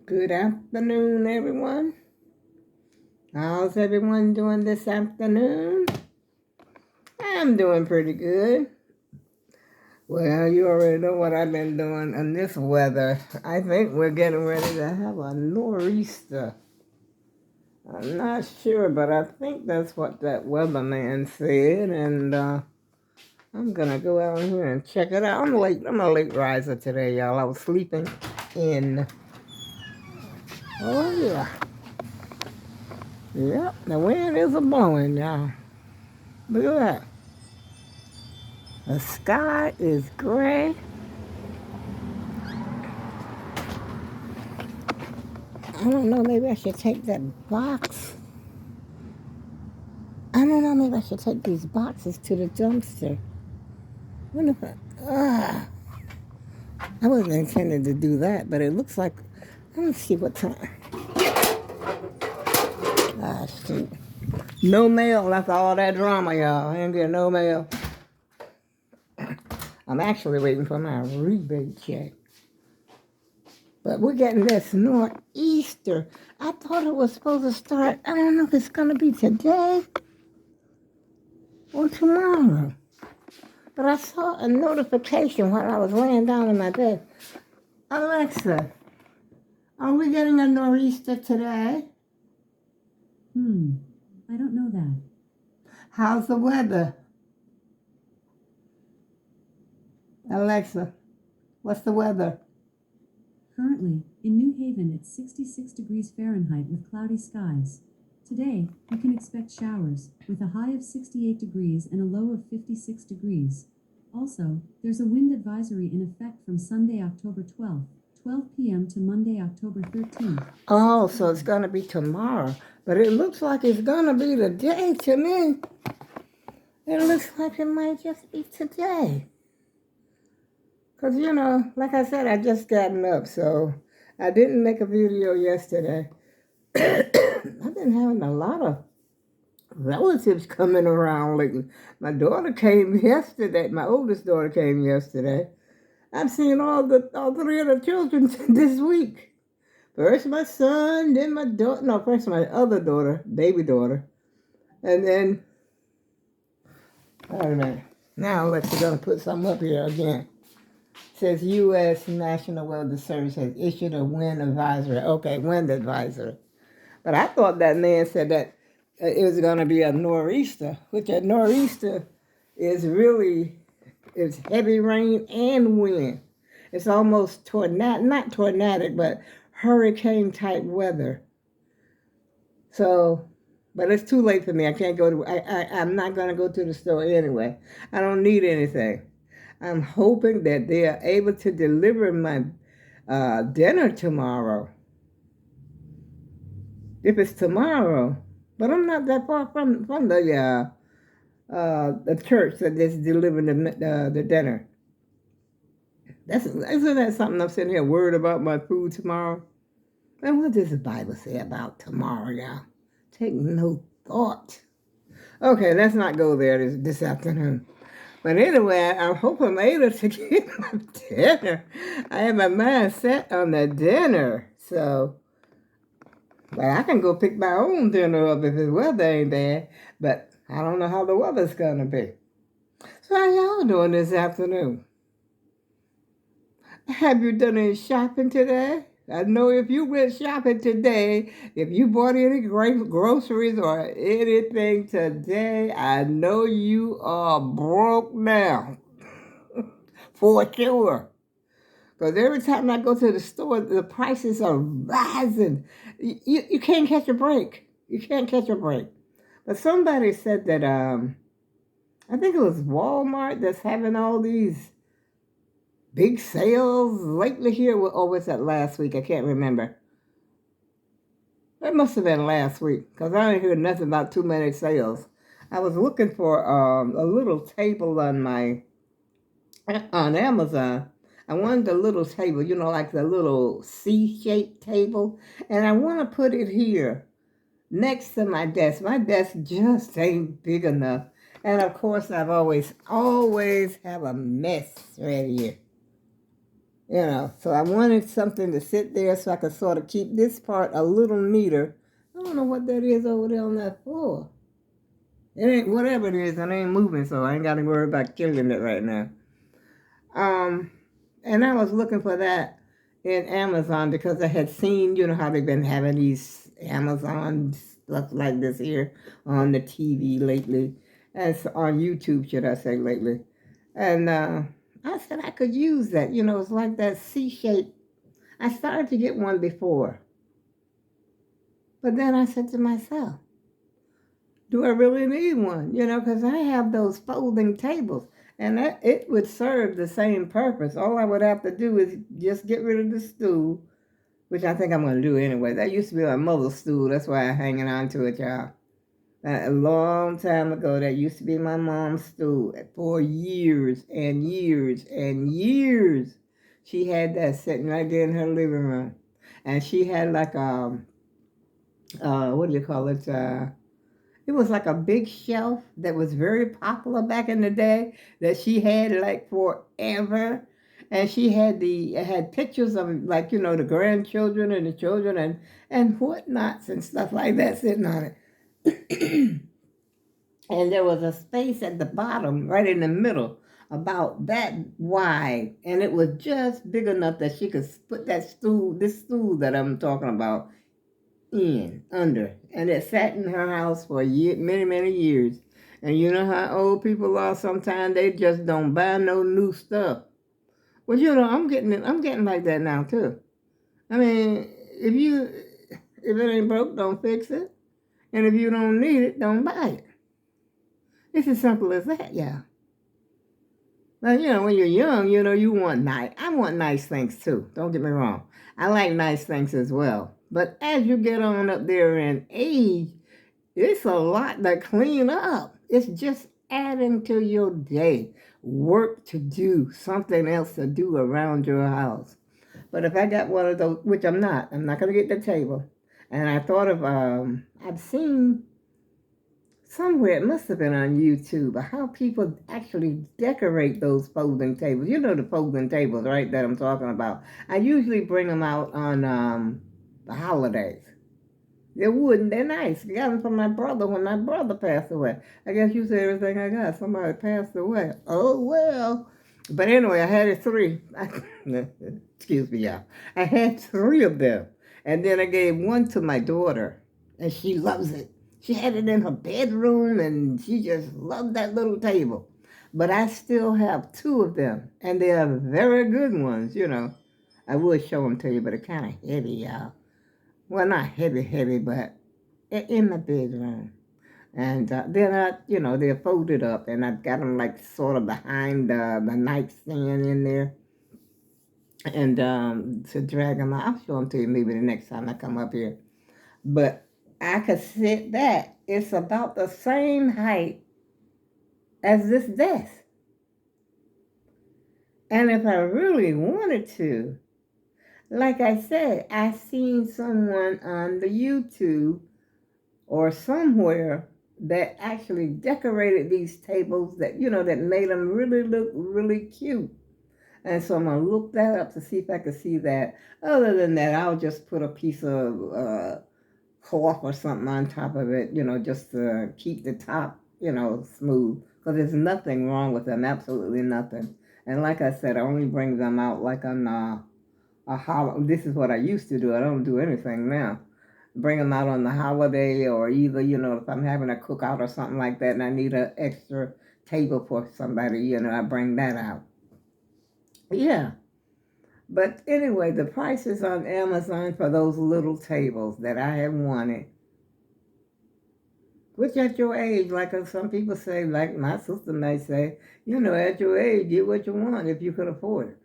Good afternoon, everyone. How's everyone doing this afternoon? I'm doing pretty good. Well, you already know what I've been doing in this weather. I think we're getting ready to have a nor'easter. I'm not sure, but I think that's what that weatherman said, and I'm gonna go out here and check it out. I'm a late riser today, y'all. I was sleeping in. Oh yeah. Yep, the wind is a blowing, y'all. Look at that. The sky is gray. I don't know, maybe I should take that box. I don't know, maybe I should take these boxes to the dumpster. What if I wasn't intending to do that, but it looks like, let me see what time. Ah, shoot. No mail after all that drama, y'all. I ain't getting no mail. I'm actually waiting for my rebate check. But we're getting this nor'easter. I thought it was supposed to start, I don't know if it's going to be today or tomorrow. But I saw a notification while I was laying down in my bed. Alexa, are we getting a nor'easter today? I don't know that. How's the weather? Alexa, what's the weather? Currently, in New Haven, it's 66 degrees Fahrenheit with cloudy skies. Today, you can expect showers, with a high of 68 degrees and a low of 56 degrees. Also, there's a wind advisory in effect from Sunday, October 12th, 12 p.m. to Monday, October 13th. Oh, so it's going to be tomorrow. But it looks like it's going to be today to me. It looks like it might just be today. Because, you know, like I said, I just gotten up, so I didn't make a video yesterday. I've been having a lot of relatives coming around lately. My daughter came yesterday. My oldest daughter came yesterday. I've seen all three of the children this week. First my son, then my daughter. No, first my other daughter, baby daughter, and then. Wait a minute. Now let's gonna put something up here again. It says U.S. National Weather Service has issued a wind advisory. Okay, wind advisory. But I thought that man said that it was going to be a nor'easter, which a nor'easter is heavy rain and wind. It's almost not tornadic, but hurricane type weather. So, but it's too late for me. I can't go to, I'm not going to go to the store anyway. I don't need anything. I'm hoping that they are able to deliver my dinner tomorrow. If it's tomorrow, but I'm not that far from the church that is delivering the dinner. Isn't that something I'm sitting here worried about my food tomorrow? And what does the Bible say about tomorrow, y'all? Take no thought. Okay, let's not go there this afternoon. But anyway, I hope I'm able to get my dinner. I have my mind set on the dinner, so. But I can go pick my own dinner up if the weather ain't bad. But I don't know how the weather's gonna be. So how y'all doing this afternoon? Have you done any shopping today? I know if you went shopping today, if you bought any groceries or anything today, I know you are broke now. For sure. Because every time I go to the store, the prices are rising. You can't catch a break. You can't catch a break. But somebody said that, I think it was Walmart that's having all these big sales lately here. Or was that last week? I can't remember. That must have been last week because I didn't hear nothing about too many sales. I was looking for a little table on Amazon. I wanted a little table, you know, like the little C-shaped table, and I want to put it here next to my desk. My desk just ain't big enough, and of course, I've always have a mess right here. So I wanted something to sit there so I could sort of keep this part a little neater. I don't know what that is over there on that floor. It ain't, whatever it is, it ain't moving, so I ain't got to worry about killing it right now. Um, and I was looking for that in Amazon because I had seen, how they've been having these Amazon stuff like this here on the TV lately, as on YouTube, should I say, lately. And I said I could use that. It's like that C shape. I started to get one before, but then I said to myself, do I really need one? Because I have those folding tables, and it would serve the same purpose. All I would have to do is just get rid of the stool, which I think I'm going to do anyway. That used to be my mother's stool. That's why I'm hanging on to it, y'all. A long time ago, that used to be my mom's stool for years and years and years. She had that sitting right there in her living room, and she had like what do you call it? It was like a big shelf that was very popular back in the day that she had like forever. And she had it had pictures of like, the grandchildren and the children and whatnots and stuff like that sitting on it. And there was a space at the bottom, right in the middle, about that wide. And it was just big enough that she could put this stool that I'm talking about, under, and it sat in her house for many, many years. And you know how old people are. Sometimes they just don't buy no new stuff. Well, I'm getting like that now too. I mean, if it ain't broke, don't fix it, and if you don't need it, don't buy it. It's as simple as that, yeah. Now, when you're young, you want nice. I want nice things too. Don't get me wrong. I like nice things as well. But as you get on up there in age, it's a lot to clean up. It's just adding to your day. Work to do, something else to do around your house. But if I got one of those, which I'm not going to get the table. And I thought of, I've seen somewhere, it must have been on YouTube, how people actually decorate those folding tables. You know the folding tables, right, that I'm talking about. I usually bring them out on the holidays. They're wooden. They're nice. I got them from my brother when my brother passed away. I guess you said everything I got. Somebody passed away. Oh, well. But anyway, I had three. Excuse me, y'all. I had three of them. And then I gave one to my daughter, and she loves it. She had it in her bedroom, and she just loved that little table. But I still have two of them, and they are very good ones. I would show them to you, but they're kind of heavy, y'all. Well, not heavy, heavy, but in my bedroom. And they're not, they're folded up, and I've got them like sort of behind the nightstand in there. And to drag them out, I'll show them to you maybe the next time I come up here. But I could sit that. It's about the same height as this desk. And if I really wanted to, like I said, I seen someone on the YouTube or somewhere that actually decorated these tables that made them really look really cute. And so I'm going to look that up to see if I can see that. Other than that, I'll just put a piece of cloth or something on top of it, just to keep the top, smooth. Because there's nothing wrong with them, absolutely nothing. And like I said, I only bring them out like on a holiday. This is what I used to do. I don't do anything now. Bring them out on the holiday, or either, if I'm having a cookout or something like that and I need an extra table for somebody, I bring that out. Yeah. But anyway, the prices on Amazon for those little tables that I have wanted, which at your age, like some people say, like my sister may say, at your age, get what you want if you can afford it.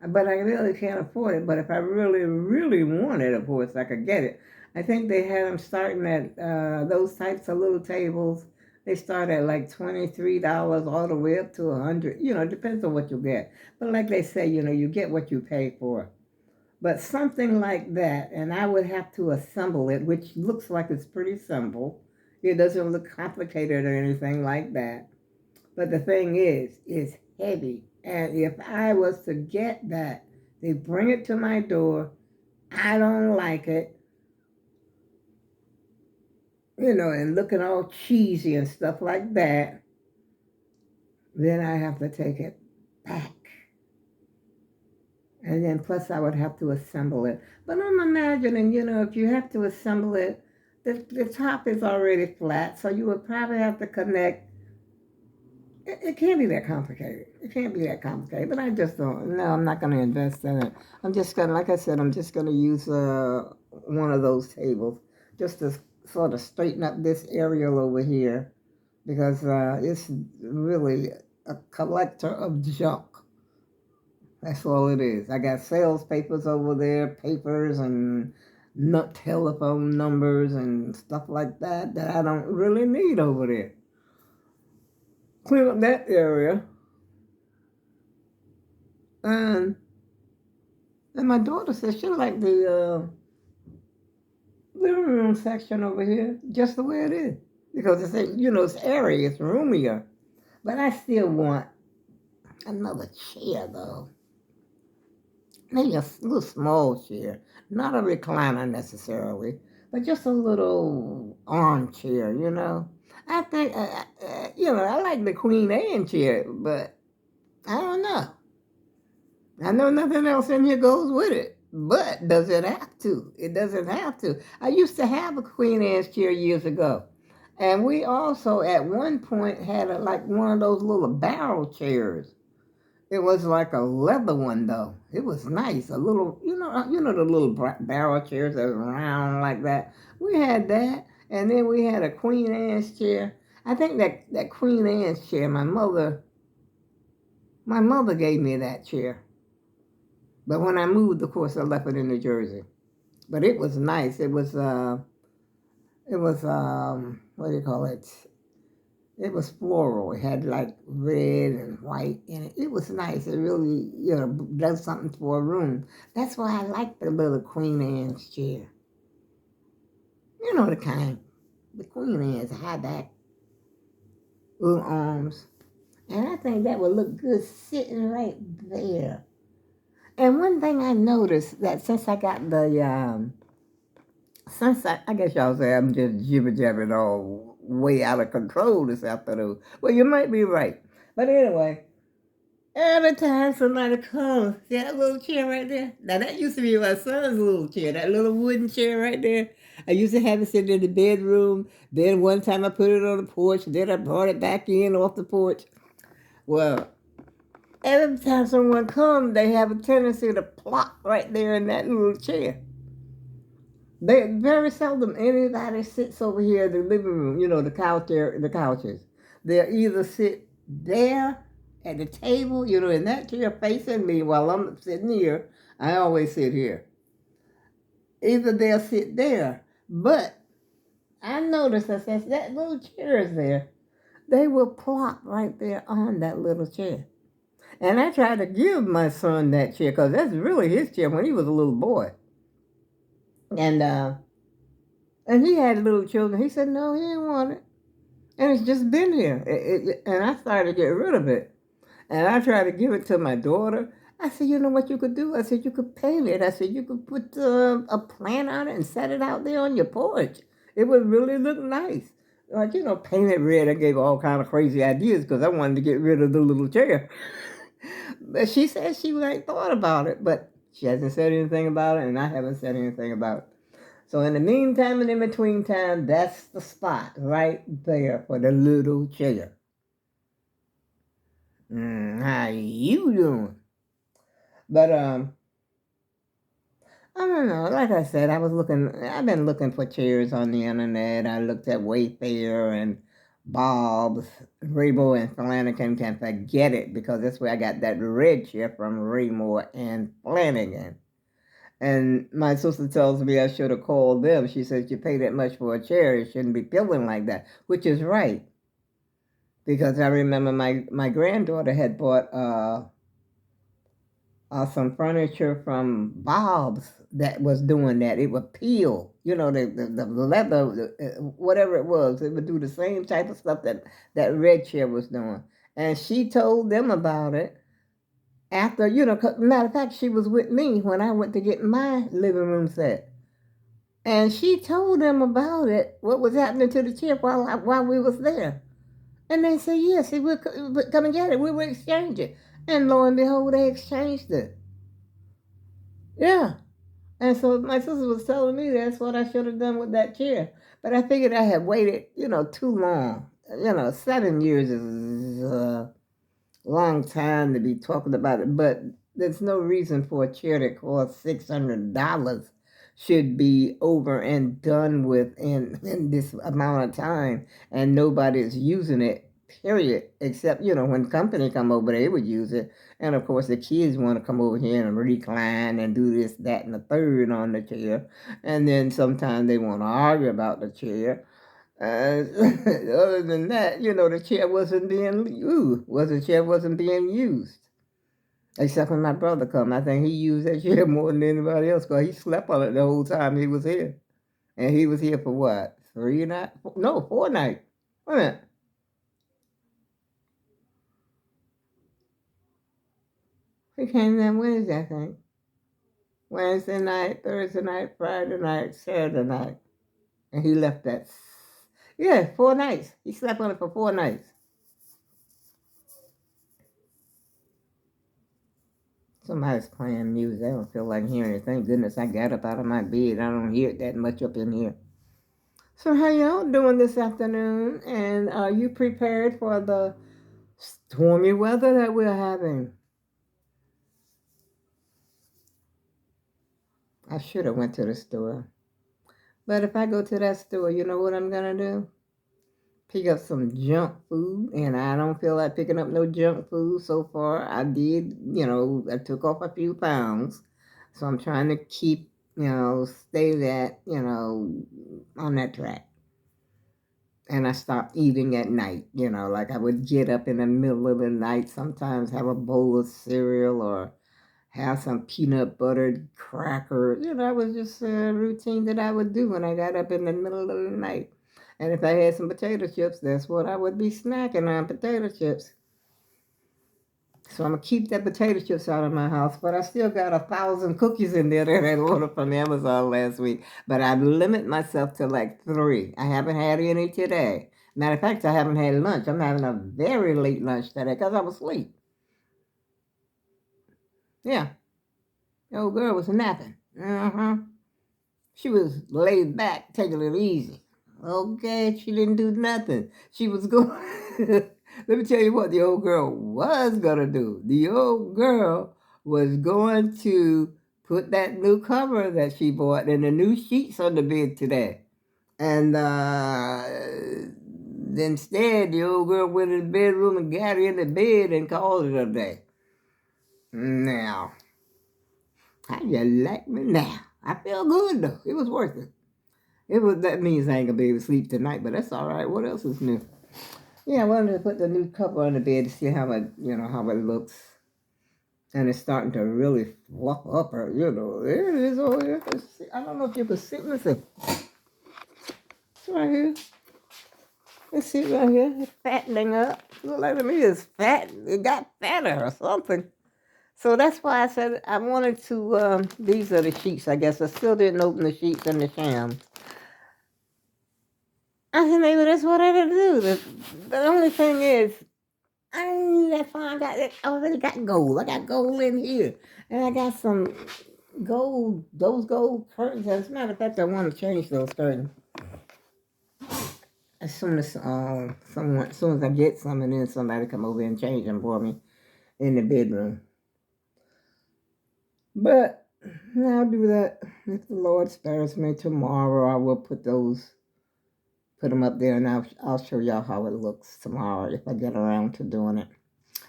But I really can't afford it. But if I really, really want it, of course, I could get it. I think they had them starting at those types of little tables. They start at like $23 all the way up to $100. It depends on what you get. But like they say, you get what you pay for. But something like that, and I would have to assemble it, which looks like it's pretty simple. It doesn't look complicated or anything like that. But the thing is, it's heavy. And if I was to get that, they bring it to my door, I don't like it, and looking all cheesy and stuff like that, then I have to take it back. And then plus I would have to assemble it. But I'm imagining, if you have to assemble it, the top is already flat, so you would probably have to connect. It can't be that complicated. It can't be that complicated. But I just don't. No, I'm not going to invest in it. I'm just going to, like I said, I'm just going to use one of those tables just to sort of straighten up this area over here because it's really a collector of junk. That's all it is. I got sales papers over there, papers and nut telephone numbers and stuff like that I don't really need over there. Clean up that area. And my daughter says she like the living room section over here just the way it is. Because it's airy, it's roomier. But I still want another chair though. Maybe a little small chair, not a recliner necessarily, but just a little armchair, I think, I like the Queen Anne chair, but I don't know. I know nothing else in here goes with it, but does it have to? It doesn't have to. I used to have a Queen Anne's chair years ago, and we also at one point had like one of those little barrel chairs. It was like a leather one though. It was nice. A little, the little barrel chairs that are round like that. We had that, and then we had a Queen Anne's chair. I think that Queen Anne's chair, my mother gave me that chair. But when I moved, of course, I left it in New Jersey. But it was nice. It was what do you call it? It was floral. It had like red and white in it. It was nice. It really, does something for a room. That's why I like the little Queen Anne's chair. You know the kind. The Queen Anne's high back, little arms. And I think that would look good sitting right there. And one thing I noticed that since I got I guess y'all say I'm just jibber jabbering all way out of control this afternoon. Well, you might be right. But anyway, every time somebody comes, see that little chair right there? Now that used to be my son's little chair, that little wooden chair right there. I used to have it sitting in the bedroom. Then one time I put it on the porch. Then I brought it back in off the porch. Well, every time someone comes, they have a tendency to plop right there in that little chair. They very seldom anybody sits over here in the living room, the couches. They'll either sit there at the table, in that chair facing me while I'm sitting here. I always sit here. Either they'll sit there, but I noticed that since that little chair is there, they will plop right there on that little chair. And I tried to give my son that chair because that's really his chair when he was a little boy. And he had little children. He said, no, he didn't want it. And it's just been here. And I started to get rid of it. And I tried to give it to my daughter. I said, you know what you could do? I said, you could paint it. I said, you could put a plant on it and set it out there on your porch. It would really look nice. Like, paint it red. I gave all kind of crazy ideas because I wanted to get rid of the little chair. But she said she like thought about it, but she hasn't said anything about it, and I haven't said anything about it. So in the meantime and in between time, that's the spot right there for the little chair. How you doing? But I don't know. Like I said, I've been looking for chairs on the internet. I looked at Wayfair and Bob's. Rainbow and Flanagan can forget it because that's where I got that red chair from Raymore and Flanagan. And my sister tells me I should have called them. She says, you pay that much for a chair, it shouldn't be feeling like that, which is right. Because I remember my granddaughter had bought some furniture from Bob's that was doing that. It would peel, the leather, whatever it was. It would do the same type of stuff that red chair was doing. And she told them about it. After, matter of fact, she was with me when I went to get my living room set. And she told them about it, what was happening to the chair while we was there. And they said, yes, he would come and get it. We would exchange it. And lo and behold, they exchanged it. Yeah. And so my sister was telling me that's what I should have done with that chair. But I figured I had waited, too long. 7 years is a long time to be talking about it. But there's no reason for a chair that costs $600 should be over and done with in this amount of time, and nobody's using it, period, except when company come over, they would use it. And of course the kids want to come over here and recline and do this, that, and the third on the chair. And then sometimes they want to argue about the chair. Other than that, the chair wasn't being used. The chair wasn't being used. Except when my brother come, I think he used that chair more than anybody else because he slept on it the whole time he was here. And he was here for what? 3 nights? No, 4 nights. Wait a minute. He came that Wednesday, I think. Wednesday night, Thursday night, Friday night, Saturday night. And he left that. Yeah, 4 nights. He slept on it for 4 nights. Somebody's playing music. I don't feel like hearing it. Thank goodness I got up out of my bed. I don't hear it that much up in here. So how y'all doing this afternoon? And are you prepared for the stormy weather that we're having? I should have went to the store. But if I go to that store, you know what I'm going to do? Pick up some junk food. And I don't feel like picking up no junk food so far. I did, I took off a few pounds. So I'm trying to keep, stay that, on that track. And I stopped eating at night, like I would get up in the middle of the night, sometimes have a bowl of cereal or have some peanut buttered cracker. That was just a routine that I would do when I got up in the middle of the night. And if I had some potato chips, that's what I would be snacking on, potato chips. So I'm going to keep that potato chips out of my house, but I still got 1,000 cookies in there that I ordered from Amazon last week. But I limit myself to like 3. I haven't had any today. Matter of fact, I haven't had lunch. I'm having a very late lunch today because I was asleep. Yeah. The old girl was napping. She was laid back, taking it easy. Okay, she didn't do nothing. She was going... Let me tell you what the old girl was going to do. The old girl was going to put that new cover that she bought and the new sheets on the bed today. And instead, the old girl went in the bedroom and got her in the bed and called it a day. Now, how you like me now? I feel good, though. It was worth it. That means I ain't going to be able to sleep tonight, but that's all right. What else is new? Yeah, I wanted to put the new cover on the bed to see how it, how it looks. And it's starting to really fluff up her, There it is over here. I don't know if you can see. Listen. It's right here. Let's see right here. It's fattening up. Look like to me it's fat. It got fatter or something. So that's why I said I wanted to, these are the sheets, I guess. I still didn't open the sheets and the shams. I said, maybe that's what I gotta do. The only thing is, that's why I already got gold. I got gold in here. And I got some gold, those gold curtains. As a matter of fact, I want to change those curtains. As soon as I get some, and then somebody come over and change them for me in the bedroom. But I'll do that. If the Lord spares me tomorrow, I will put them up there, and I'll show y'all how it looks tomorrow if I get around to doing it.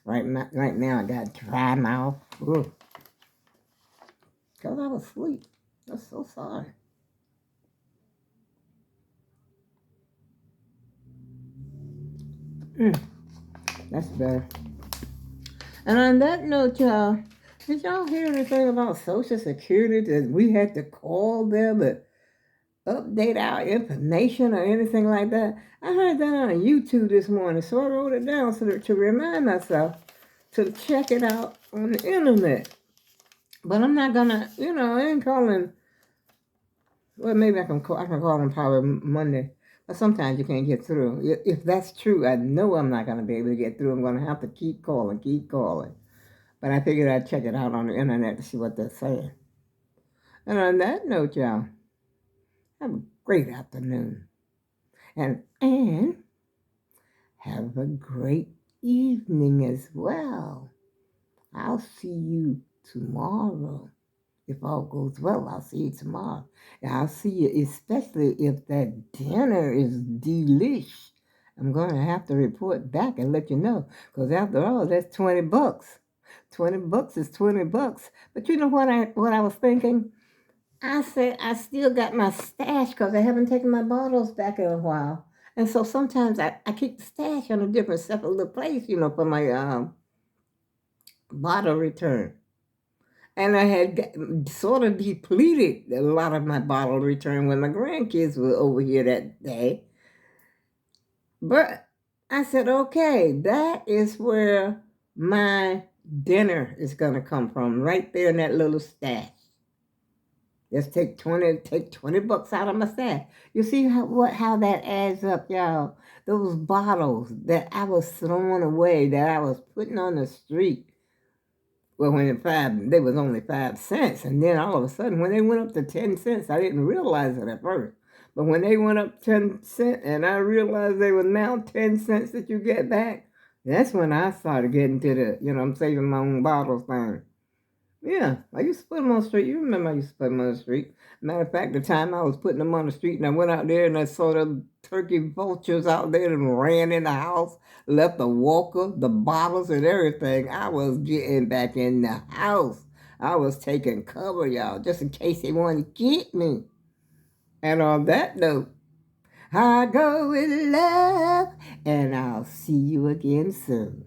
Right now I got dry mouth. Because I was asleep. I'm so sorry. That's better. And on that note, y'all, did y'all hear anything about Social Security that we had to call them and update our information or anything like that? I heard that on YouTube this morning, so I wrote it down to remind myself. to check it out on the internet. But I'm not gonna, I ain't calling. Well, maybe I can call them probably Monday. But sometimes you can't get through. If that's true, I know I'm not gonna be able to get through. I'm gonna have to keep calling, keep calling. But I figured I'd check it out on the internet to see what they're saying. And on that note, y'all, have a great afternoon. And have a great evening as well. I'll see you tomorrow. If all goes well, I'll see you tomorrow. And I'll see you, especially if that dinner is delish. I'm going to have to report back and let you know. Because after all, that's $20. $20 is $20. But you know what I was thinking? I said I still got my stash because I haven't taken my bottles back in a while. And so sometimes I keep the stash on a different separate little place, for my bottle return. And I had sort of depleted a lot of my bottle return when my grandkids were over here that day. But I said, okay, that is where my dinner is going to come from, right there in that little stash. Just take $20 out of my stash. You see how that adds up, y'all. Those bottles that I was throwing away, that I was putting on the street. Well, they was only 5 cents, and then all of a sudden, when they went up to 10 cents, I didn't realize it at first. But when they went up 10 cents, and I realized they were now 10 cents that you get back, that's when I started getting to I'm saving my own bottles thing. Yeah, I used to put them on the street. You remember I used to put them on the street. Matter of fact, the time I was putting them on the street and I went out there and I saw the turkey vultures out there and ran in the house, left the walker, the bottles and everything. I was getting back in the house. I was taking cover, y'all, just in case they wanted to get me. And on that note, I go with love and I'll see you again soon.